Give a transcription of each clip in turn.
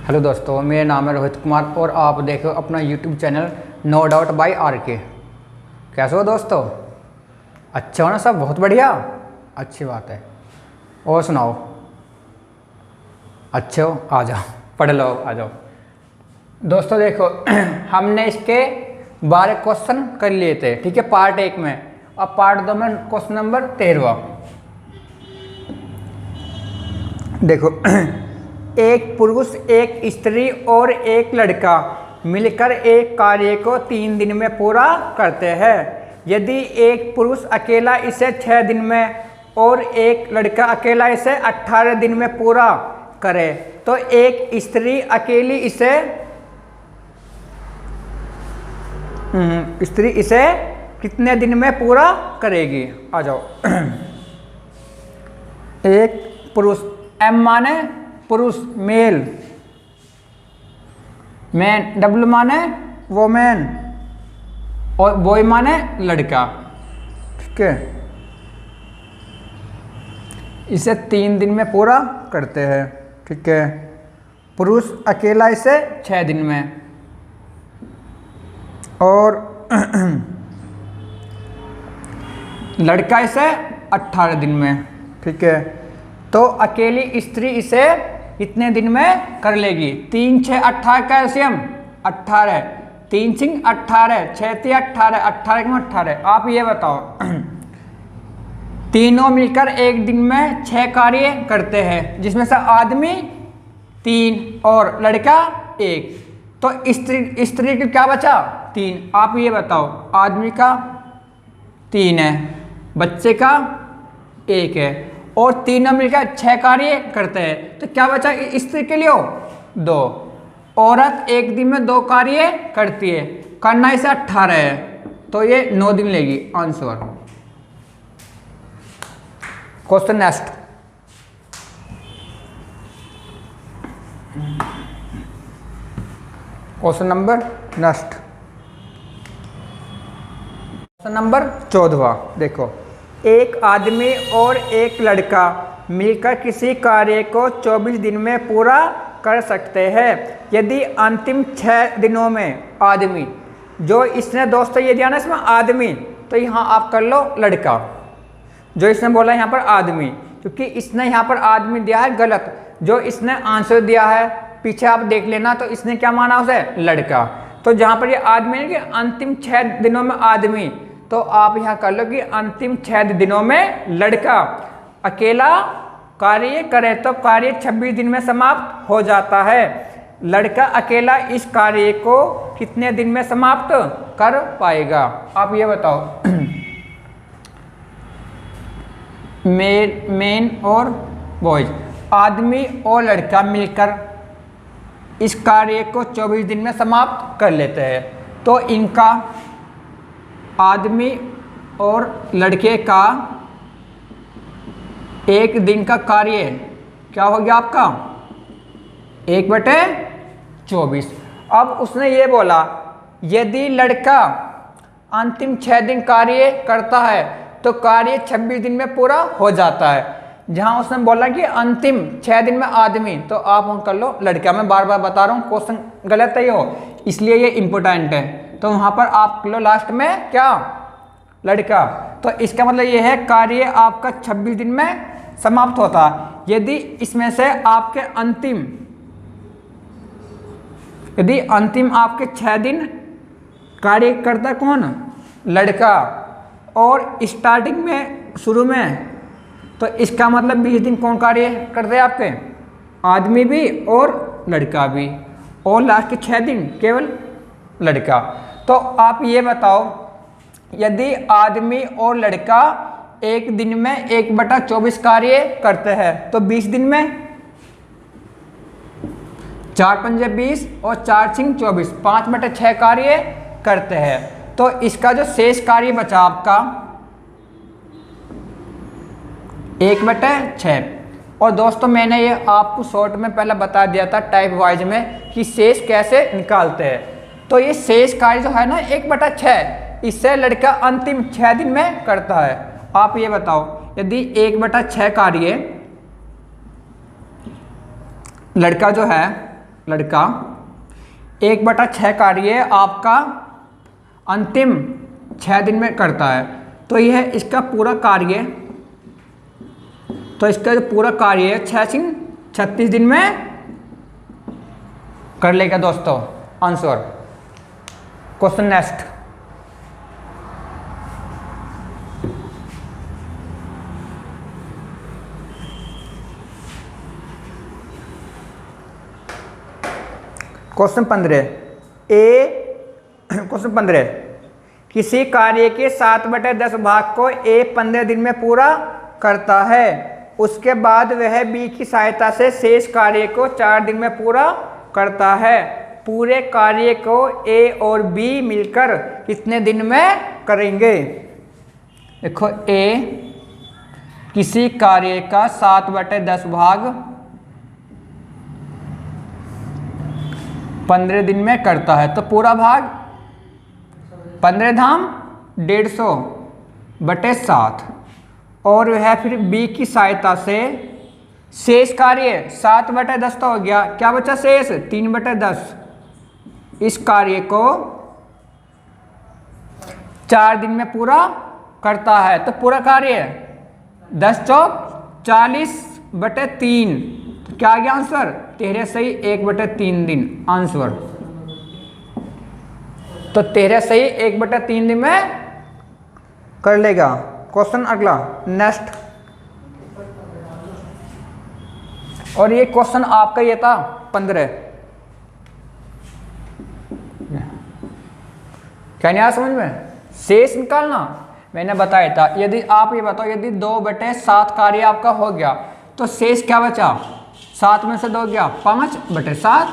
Hello दोस्तों, मेरा नाम है रोहित कुमार और आप देखो अपना YouTube channel no doubt by RK. कैसे हो दोस्तों? अच्छे हो ना सब? बहुत बढ़िया, अच्छी बात है। और सुनाओ, अच्छे हो? आ जाओ, पढ़ लो, आ जाओ। दोस्तों देखो हमने इसके 12 क्वेश्चन कर लिए थे, ठीक है, पार्ट 1 में। अब पार्ट 2 में क्वेश्चन नंबर 13। देखो एक पुरुष, एक स्त्री और एक लड़का मिलकर एक कार्य को 3 दिन में पूरा करते हैं। यदि एक पुरुष अकेला इसे 6 दिन में और एक लड़का अकेला इसे 18 दिन में पूरा करे तो एक स्त्री अकेली इसे कितने दिन में पूरा करेगी? आ जाओ। एक पुरुष, एम माने पुरुष, मेल, मैन, डब्ल्यू माने वोमेन और बॉय माने लड़का, ठीक है। इसे 3 दिन में पूरा करते हैं, ठीक है। पुरुष अकेला इसे 6 दिन में और लड़का इसे 18 दिन में, ठीक है। तो अकेली स्त्री इसे कितने दिन में कर लेगी? 3 6 18 कैल्शियम 18, 3 सिंह 18, 6 3 18, 18 में 18। आप ये बताओ तीनों मिलकर एक दिन में 6 कार्य करते हैं, जिसमें से आदमी 3 और लड़का 1। तो स्त्री का क्या बचा? 3। आप ये बताओ, आदमी का 3 है, बच्चे का 1 है और तीनों मिलकर 6 कार्य करते हैं, तो क्या बचा स्त्री के लिए? 2। औरत एक दिन में 2 कार्य करती है, करना इसे 18 है, तो ये 9 दिन लेगी। Answer. Question next. Question number next, question number 14। देखो, एक आदमी और एक लड़का मिलकर किसी कार्य को 24 दिन में पूरा कर सकते हैं। यदि अंतिम 6 दिनों में आदमी, जो इसने दोस्तों ये दिया ना इसमें आदमी, तो यहाँ आप कर लो लड़का। जो इसने बोला यहाँ पर आदमी, क्योंकि इसने यहाँ पर आदमी दिया है गलत। जो इसने आंसर दिया है पीछे आप देख लेना, तो इसने क्या माना उसे? लड़का। तो जहाँ पर ये आदमी है कि अंतिम 6 दिनों में आदमी, तो आप यहाँ कर लो कि अंतिम 6 दिनों में लड़का अकेला कार्य करे तो कार्य 26 दिन में समाप्त हो जाता है। लड़का अकेला इस कार्य को कितने दिन में समाप्त कर पाएगा? आप ये बताओ। मेन और बॉयज, आदमी और लड़का मिलकर इस कार्य को 24 दिन में समाप्त कर लेते हैं, तो इनका आदमी और लड़के का 1 दिन का कार्य क्या हो गया आपका? 1/24। अब उसने ये बोला यदि लड़का अंतिम 6 दिन कार्य करता है तो कार्य 26 दिन में पूरा हो जाता है। जहां उसने बोला कि अंतिम 6 दिन में आदमी, तो आप वहां कर लो लड़का। मैं बार बार बता रहा हूँ, क्वेश्चन गलत है हो, इसलिए ये इंपॉर्टेंट है। तो वहां पर आप कर लो लास्ट में क्या? लड़का। तो इसका मतलब ये है कार्य आपका 26 दिन में समाप्त होता है। यदि इसमें से आपके अंतिम आपके 6 दिन कार्य करता कौन? लड़का। और स्टार्टिंग में, शुरू में, तो इसका मतलब 20 दिन कौन कार्य करते हैं आपके? आदमी भी और लड़का भी। और लास्ट के 6 दिन केवल लड़का। तो आप ये बताओ, यदि आदमी और लड़का एक दिन में 1/24 कार्य करते हैं तो 20 दिन में 4 पंजे 20 और 4 सिंह 24, 5/6 कार्य करते हैं। तो इसका जो शेष कार्य बचा आपका 1/6। और दोस्तों मैंने ये आपको शॉर्ट में पहले बता दिया था टाइप वाइज में कि शेष कैसे निकालते हैं। तो ये शेष कार्य जो है ना 1/6, इससे लड़का अंतिम 6 दिन में करता है। आप ये बताओ, यदि 1/6 कार्य लड़का जो है लड़का 1/6 कार्य आपका अंतिम 6 दिन में करता है, तो यह इसका पूरा कार्य, तो इसका जो पूरा कार्य 6×36 दिन में कर लेगा दोस्तों आंसर। Question next. क्वेश्चन 15 किसी कार्य के 7/10 भाग को ए 15 दिन में पूरा करता है, उसके बाद वह बी की सहायता से शेष कार्य को 4 दिन में पूरा करता है। पूरे कार्य को ए और बी मिलकर कितने दिन में करेंगे? देखो, ए किसी कार्य का 7/10 भाग 15 दिन में करता है, तो पूरा भाग 15 धाम 150/7 और वह फिर बी की सहायता से शेष कार्य 7/10 तो हो गया, क्या बचा शेष 3/10। इस कार्य को 4 दिन में पूरा करता है, तो पूरा कार्य 10 चौक 40/3, तो क्या आ गया आंसर? 13 सही 1/3 दिन आंसर। तो 13 सही 1/3 दिन में कर लेगा। क्वेश्चन अगला नेक्स्ट। और ये क्वेश्चन आपका ये था 15। क्या नहीं आया समझ में? शेष निकालना मैंने बताया था। यदि आप ये बताओ, यदि 2/7 कार्य आपका हो गया तो शेष क्या बचा? 7 में से 2 गया 5/7,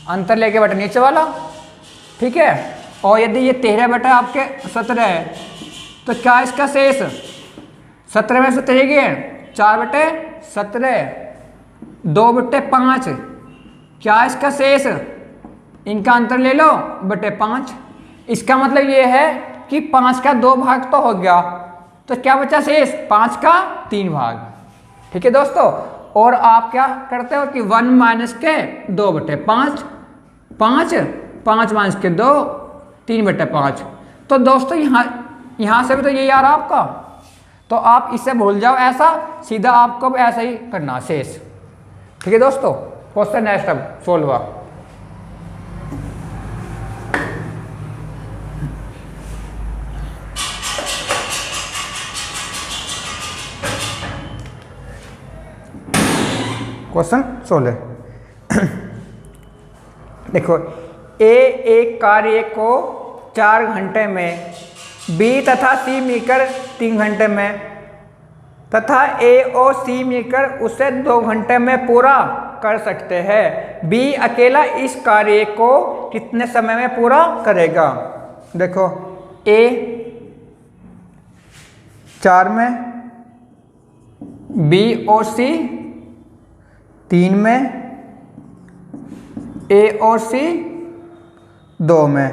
अंतर लेके बटे नीचे वाला, ठीक है। और यदि ये 13 आपके 17 है तो क्या इसका शेष? 17 में से 13 गए 4/17, 2/5, क्या इसका शेष? इनका अंतर ले लो बटे 5। इसका मतलब ये है कि 5 का 2 भाग तो हो गया, तो क्या बचा शेष? 5 का 3 भाग, ठीक है दोस्तों। और आप क्या करते हो कि 1 माइनस के 2/5, 5 माइनस के 2, 3/5। तो दोस्तों यहाँ से भी तो यही आ रहा आपका, तो आप इसे भूल जाओ, ऐसा सीधा आपको भी ऐसा ही करना शेष, ठीक है दोस्तों। क्वेश्चन नेक्स्ट अब 16वां। क्वेश्चन 16 देखो, ए एक कार्य को 4 घंटे में, बी तथा सी मिलकर 3 घंटे में तथा ए और सी मिलकर उसे 2 घंटे में पूरा कर सकते हैं। बी अकेला इस कार्य को कितने समय में पूरा करेगा? देखो, ए 4 में, बी और सी 3 में, ए और सी 2 में,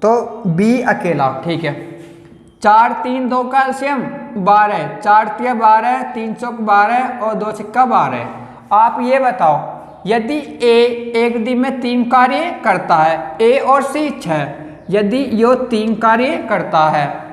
तो बी अकेला, ठीक है। 4 3 2 का एलसीएम 12, 4 3 12, 3 चौक 12 और 2 छक्का 12। आप ये बताओ, यदि ए एक दिन में 3 कार्य करता है, ए और सी 6, यदि यो 3 कार्य करता है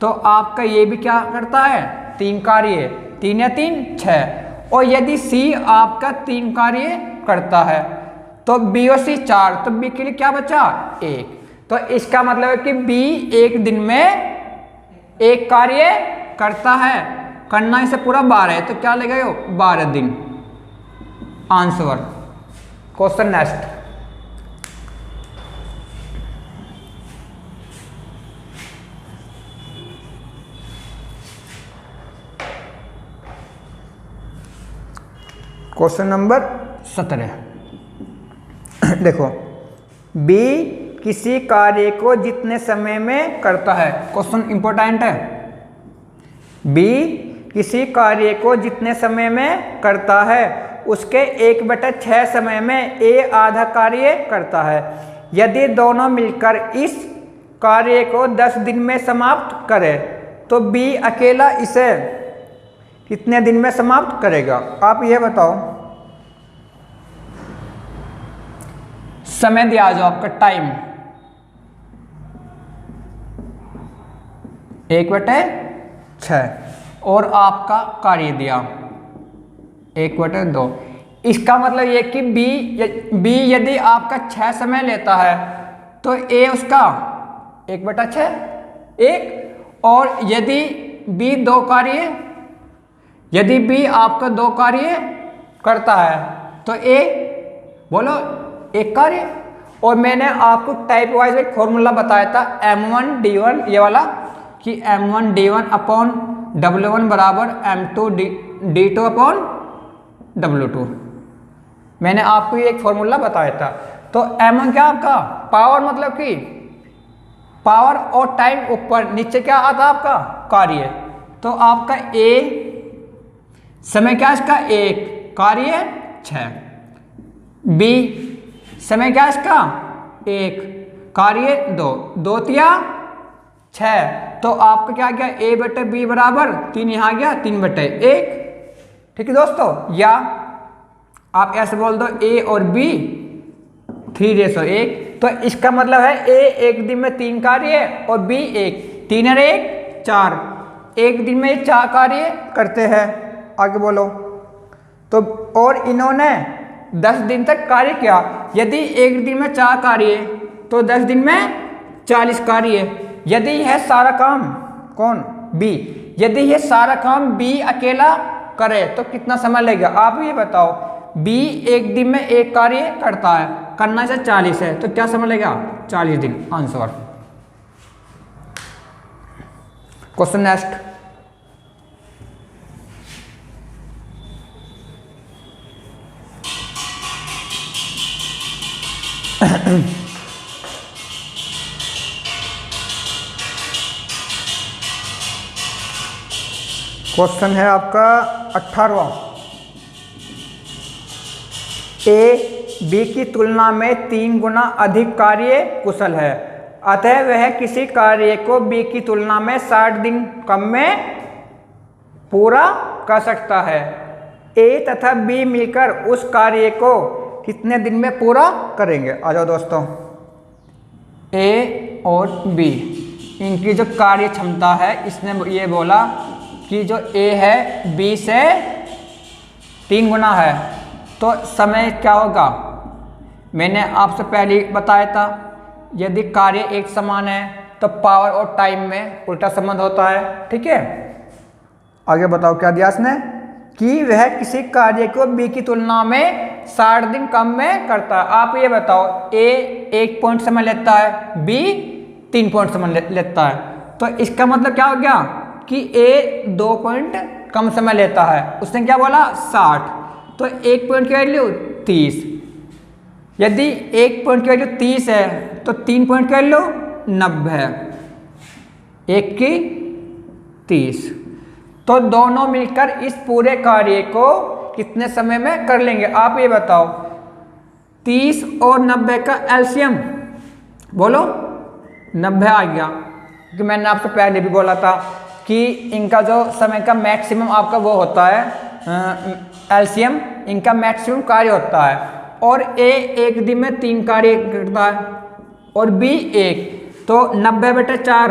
तो आपका ये भी क्या करता है? 3 कार्य, 3 या 3 6। और यदि सी आपका 3 कार्य करता है तो बी और सी 4, तो बी के लिए क्या बचा? 1। तो इसका मतलब है कि बी एक दिन में 1 कार्य करता है, करना इसे पूरा 12 है, तो क्या लगेगा यो? 12 दिन answer. Question next. Question number 17 देखो, बी किसी कार्य को जितने समय में करता है, क्वेश्चन इंपॉर्टेंट है। बी किसी कार्य को जितने समय में करता है उसके 1/6 समय में ए आधा कार्य करता है। यदि दोनों मिलकर इस कार्य को 10 दिन में समाप्त करे तो बी अकेला इसे कितने दिन में समाप्त करेगा? आप यह बताओ। समय दिया जो आपका टाइम 1/6 और आपका कार्य दिया 1/2। इसका मतलब ये कि बी यदि आपका 6 समय लेता है तो ए उसका 1/6 1, और यदि बी 2 कार्य, यदि बी आपका 2 कार्य करता है तो ए बोलो 1 कार्य। और मैंने आपको टाइप वाइज एक फॉर्मूला बताया था M1D1 ये वाला कि M1D1 अपॉन W1 बराबर M2D2 अपॉन W2। मैंने आपको ये एक फॉर्मूला बताया था। तो M1 क्या आपका पावर, मतलब कि पावर और टाइम ऊपर, नीचे क्या आता आपका कार्य। तो आपका A समय क्या इसका 1, कार्य 6। B समय क्या इसका 1, कार्य 2, 2 तिया 6। तो आपका क्या गया A/B बराबर 3, यहाँ गया 3/1। ठीक है दोस्तों, या आप ऐसे बोल दो A और B 3:1। तो इसका मतलब है A एक दिन में 3 कार्य और B 1, 3 और 1 4, एक दिन में 4 कार्य करते हैं। आगे बोलो। तो और इन्होंने 10 दिन तक कार्य किया। यदि एक दिन में 4 कार्य तो 10 दिन में 40 कार्य। यदि यह सारा काम कौन B, यदि यह सारा काम B अकेला करे तो कितना समय लगेगा आप ये बताओ। B एक दिन में 1 कार्य करता है, करना से 40 है, तो क्या समय लगेगा 40 दिन। आंसर। Question next. क्वेश्चन है आपका 18वां। ए बी की तुलना में 3 गुना अधिक कार्य कुशल है, अतः वह किसी कार्य को बी की तुलना में 60 दिन कम में पूरा कर सकता है। ए तथा बी मिलकर उस कार्य को कितने दिन में पूरा करेंगे। आ जाओ दोस्तों। ए और बी इनकी जो कार्य क्षमता है, इसने ये बोला कि जो ए है बी से 3 गुना है, तो समय क्या होगा। मैंने आपसे पहले बताया था यदि कार्य एक समान है तो पावर और टाइम में उल्टा संबंध होता है। ठीक है, आगे बताओ क्या दिया इसने कि वह किसी कार्य को बी की तुलना में 60 दिन कम में करता है। आप ये बताओ ए 1 पॉइंट समय लेता है, बी 3 पॉइंट समय लेता है, तो इसका मतलब क्या हो गया कि ए 2 पॉइंट कम समय लेता है। उसने क्या बोला 60, तो 1 पॉइंट की वैल्यू 30। यदि 1 पॉइंट की वैल्यू 30 है तो 3 पॉइंट की वैल्यू 90 है, 1 की 30। तो दोनों मिलकर इस पूरे कार्य को कितने समय में कर लेंगे आप ये बताओ। 30 और 90 का एलसीएम बोलो, 90 आ गया। क्योंकि मैंने आपसे पहले भी बोला था कि इनका जो समय का मैक्सिमम आपका वो होता है एलसीएम, इनका मैक्सिमम कार्य होता है। और ए एक दिन में 3 कार्य करता है और बी 1, तो 90/4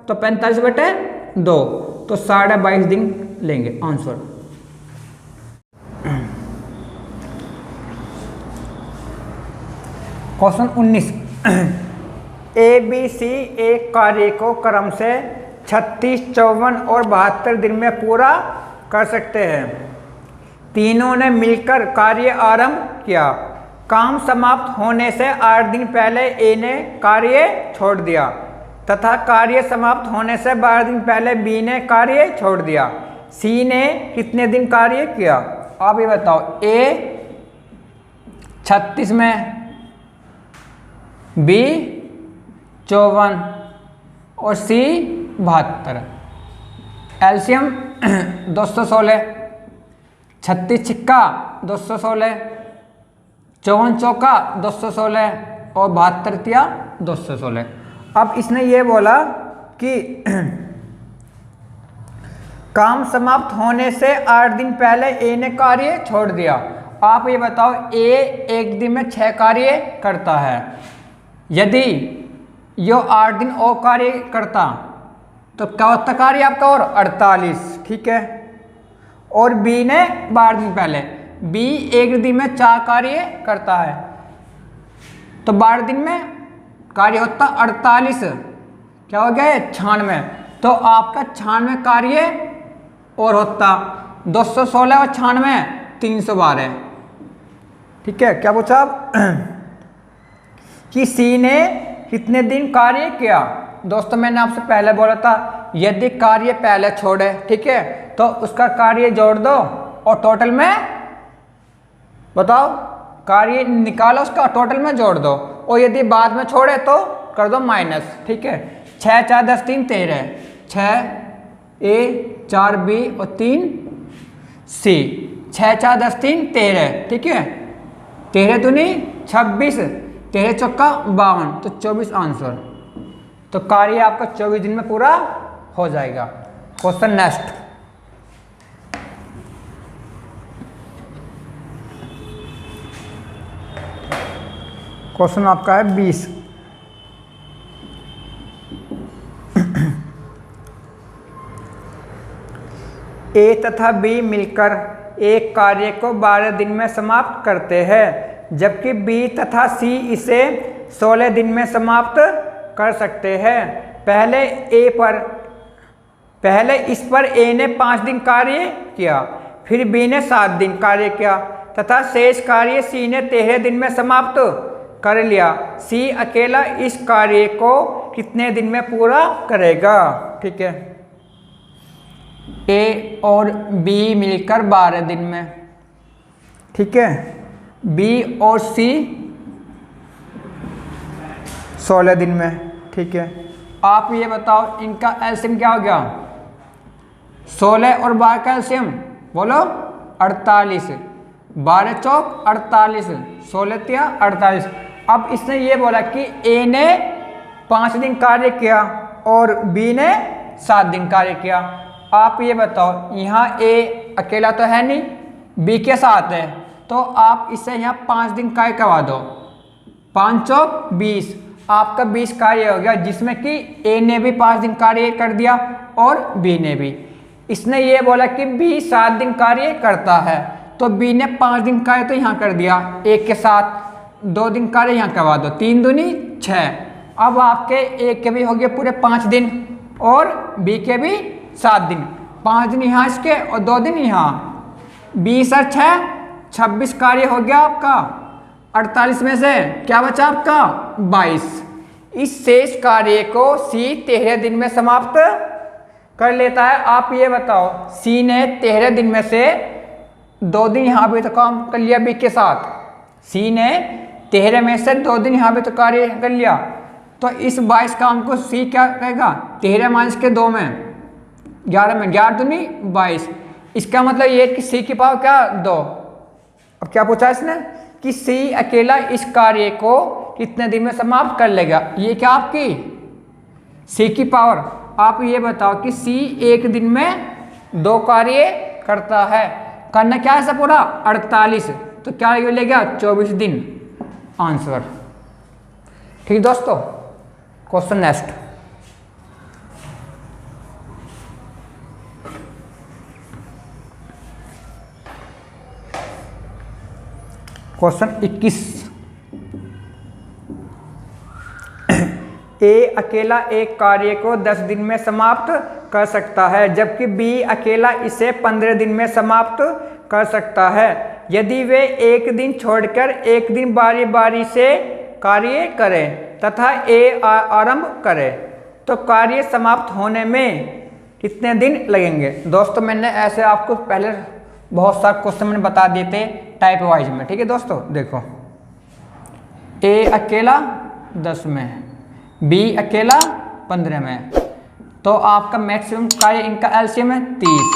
तो 45/2, तो 22.5 दिन लेंगे। Answer. Question 19। A B C एक कार्य को क्रम से 36, 54 और 72 दिन में पूरा कर सकते हैं। तीनों ने मिलकर कार्य आरंभ किया। काम समाप्त होने से 8 दिन पहले ए ने कार्य छोड़ दिया तथा कार्य समाप्त होने से 12 दिन पहले बी ने कार्य छोड़ दिया। सी ने कितने दिन कार्य किया आप ये बताओ। ए 36 में, बी 54 और सी 72। एलसीएम 216, 36 छिक्का 216, 54 चौका 216 और 72 तिया 216। अब इसने ये बोला कि काम समाप्त होने से 8 दिन पहले ए ने कार्य छोड़ दिया आप ये बताओ ए एक दिन में 6 कार्य करता है, यदि यो 8 दिन और कार्य करता तो क्या होता कार्य आपका और 48, ठीक है। और बी ने 12 दिन पहले, बी एक दिन में 4 कार्य करता है तो 12 दिन में कार्य होता 48, क्या हो गया 96, तो आपका 96 कार्य और होता 216 और 96 312, ठीक है। क्या पूछा आप कि सी ने कितने दिन कार्य किया। दोस्तों मैंने आपसे पहले बोला था यदि कार्य पहले छोड़े, ठीक है, तो उसका कार्य जोड़ दो और टोटल में बताओ, कार्य निकालो उसका टोटल में जोड़ दो, और यदि बाद में छोड़े तो कर दो माइनस, ठीक है। 6 4 10 3 13, 6 ए 4 बी और 3 सी, 6 4 10 3 13, ठीक है। 13 दूनी 26, 13 चौका 52, तो 24 आंसर। तो कार्य आपका 24 दिन में पूरा हो जाएगा। Question next. क्वेश्चन आपका है 20। ए तथा बी मिलकर एक कार्य को 12 दिन में समाप्त करते हैं, जबकि बी तथा सी इसे 16 दिन में समाप्त कर सकते हैं। पहले इस पर ए ने 5 दिन कार्य किया, फिर बी ने 7 दिन कार्य किया तथा शेष कार्य सी ने 13 दिन में समाप्त कर लिया। सी अकेला इस कार्य को कितने दिन में पूरा करेगा, ठीक है। ए और बी मिलकर 12 दिन में, ठीक है। बी और सी 16 दिन में, ठीक है। आप ये बताओ इनका एलसीएम क्या हो गया, 16 और 12 का एलसीएम बोलो 48, 12 चौक 48, 16 तिया 48। अब इसने ये बोला कि ए ने 5 दिन कार्य किया और बी ने 7 दिन कार्य किया। आप ये बताओ यहाँ ए अकेला तो है नहीं, बी के साथ है, तो आप इससे यहाँ 5 दिन कार्य करवा दो, 5 चौक 20, आपका 20 कार्य हो गया, जिसमें कि ए ने भी 5 दिन कार्य कर दिया और बी ने भी। इसने ये बोला कि बी 7 दिन कार्य करता है, तो बी ने 5 दिन कार्य तो यहाँ कर दिया, एक के साथ 2 दिन कार्य यहाँ करवा दो, 3 दूनी 6। अब आपके ए के भी हो गए पूरे 5 दिन और बी के भी 7 दिन, 5 दिन यहाँ इसके और 2 दिन यहाँ, 20 और 6 26 कार्य हो गया आपका। 48 में से क्या बचा आपका 22। इस शेष कार्य को सी 13 दिन में समाप्त कर लेता है। आप ये बताओ सी ने 13 दिन में से 2 दिन यहाँ भी तो काम कर लिया बी के साथ, सी ने 13 में से 2 दिन यहाँ भी तो कार्य कर लिया, तो इस 22 काम को सी क्या कहेगा, 13 माइनस के 2 में 11 में, 11 दूनी 22। इसका मतलब ये कि सी की पावर क्या 2। अब क्या पूछा इसने कि सी अकेला इस कार्य को कितने दिन में समाप्त कर लेगा, ये क्या आपकी सी की पावर। आप ये बताओ कि सी एक दिन में 2 कार्य करता है, करना क्या है सब पूरा 48, तो क्या ये लेगा 24 दिन आंसर। ठीक दोस्तों, क्वेश्चन नेक्स्ट। क्वेश्चन 21। ए अकेला एक कार्य को 10 दिन में समाप्त कर सकता है, जबकि बी अकेला इसे 15 दिन में समाप्त कर सकता है। यदि वे एक दिन छोड़कर एक दिन बारी बारी से कार्य करें तथा ए आरंभ करे, तो कार्य समाप्त होने में कितने दिन लगेंगे। दोस्तों मैंने ऐसे आपको पहले बहुत सारे क्वेश्चन मैंने बता दिए थे टाइप वाइज में, ठीक है दोस्तों। देखो ए अकेला 10 में, बी अकेला 15 में, तो आपका मैक्सिमम कार्य इनका एलसीएम है 30,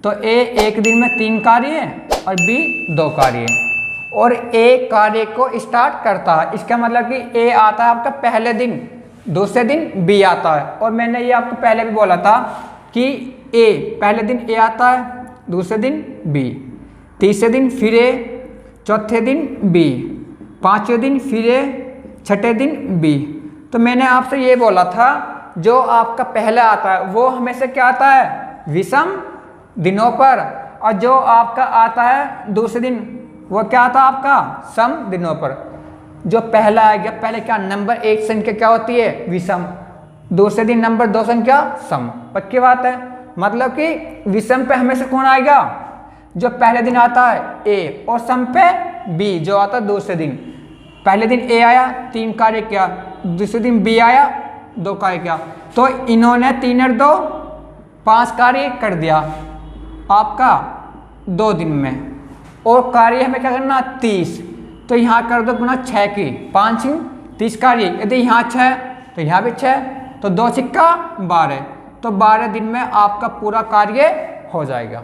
तो ए एक दिन में 3 कार्य और बी 2 कार्य, और ए कार्य को स्टार्ट करता है, इसका मतलब कि ए आता है आपका पहले दिन, दूसरे दिन बी आता है। और मैंने ये आपको पहले भी बोला था कि ए पहले दिन ए आता है, दूसरे दिन बी, तीसरे दिन फिर ए, चौथे दिन बी, पाँचवें दिन फिर ए, छठे दिन बी। तो मैंने आपसे ये बोला था जो आपका पहला आता है वो हमेशा क्या आता है, विषम दिनों पर, और जो आपका आता है दूसरे दिन वो क्या आता है आपका, सम दिनों पर। जो पहला आएगा, पहले क्या नंबर एक संख्या क्या होती है, विषम, दूसरे दिन नंबर दो संख्या सम। पक्की बात है, मतलब कि विषम पे हमेशा कौन आएगा, जो पहले दिन आता है ए, और सम पे बी जो आता है दूसरे दिन। पहले दिन ए आया 3 कार्य किया, दूसरे दिन बी आया 2 कार्य किया, तो इन्होंने 3 और 2 5 कार्य कर दिया आपका 2 दिन में। और कार्य हमें क्या करना 30, तो यहाँ कर दो गुना 6 की, 5 30 कार्य। यदि यहाँ 6 तो यहाँ भी 6, तो 2 सिक्का 12, तो 12 दिन में आपका पूरा कार्य हो जाएगा।